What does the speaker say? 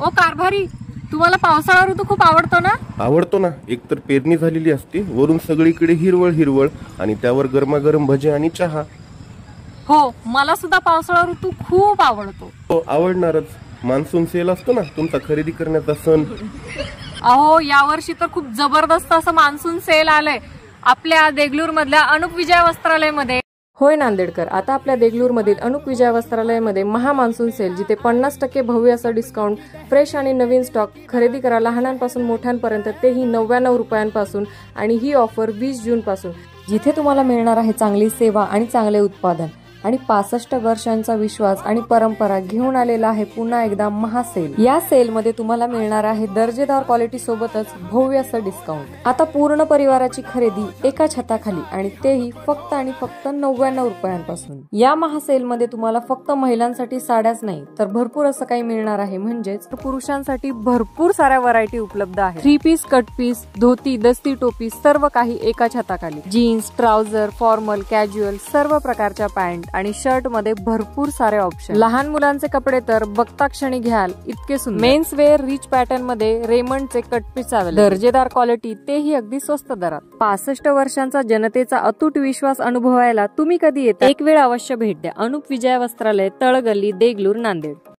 ओ कारभारी, तुम्हाला पावसाळा ऋतू खूप आवडतो ना? आवडतो ना. एकतर पेरणी झालेली असते, वरून सगळीकडे हिरवळ हिरवळ आणि त्यावर गरमागरम भजे आणि चहा. हो, मला सुद्धा पावसाळा ऋतू खूप आवडतो. हो, आवडणारच. मान्सून सेल असतो ना तुमचा खरेदी करण्याचा सण. अहो, यावर्षी तर खूप जबरदस्त असं मान्सून सेल आलंय आपल्या देगलूर मधल्या अनुप विजय वस्त्रालयमध्ये. होय नांदेडकर, आता आपल्या देगलूरमधील अनुप विजय वस्त्रालयामध्ये महा मान्सून सेल, जिथे 50% भव्य असं डिस्काउंट, फ्रेश आणि नवीन स्टॉक, खरेदी करा लहानांपासून मोठ्यांपर्यंत, तेही 99 रुपयांपासून. आणि ही ऑफर 20 जून पासून, जिथे तुम्हाला मिळणार आहे चांगली सेवा आणि चांगले उत्पादन आणि 65 वर्षांचा विश्वास आणि परंपरा घेऊन आलेला आहे पुन्हा एकदा महासेल. या सेल मध्ये तुम्हाला मिळणार आहे दर्जेदार क्वालिटी सोबतच भव्य असं डिस्काउंट. आता पूर्ण परिवाराची खरेदी एका छताखाली, आणि तेही फक्त आणि फक्त 99 रुपयांपासून. या महासेल मध्ये तुम्हाला फक्त महिलांसाठी साड्याच नाही तर भरपूर असं काही मिळणार आहे. म्हणजेच पुरुषांसाठी भरपूर साऱ्या व्हरायटी उपलब्ध आहे. 3 पीस, कट पीस, धोती, दस्ती, टोपी, सर्व काही एका छताखाली. जीन्स, ट्राउझर, फॉर्मल, कॅज्युअल, सर्व प्रकारच्या पॅन्ट आणि शर्ट मध्ये भरपूर सारे ऑप्शन. लहान मुलांचे कपडे तर बघता क्षणी घ्याल इतके सुंदर. मेन्स वेअर रिच पॅटर्न मध्ये रेमंडचे कट पीस अवेलेबल. दर्जेदार क्वालिटी, तेही अगदी स्वस्त दरात. 65 वर्षांचा जनतेचा अतूट विश्वास अनुभवायला तुम्ही कधी येता, एक वेळ अवश्य भेट द्या. अनुप विजय वस्त्रालय, तळगल्ली, देगलूर, नांदेड.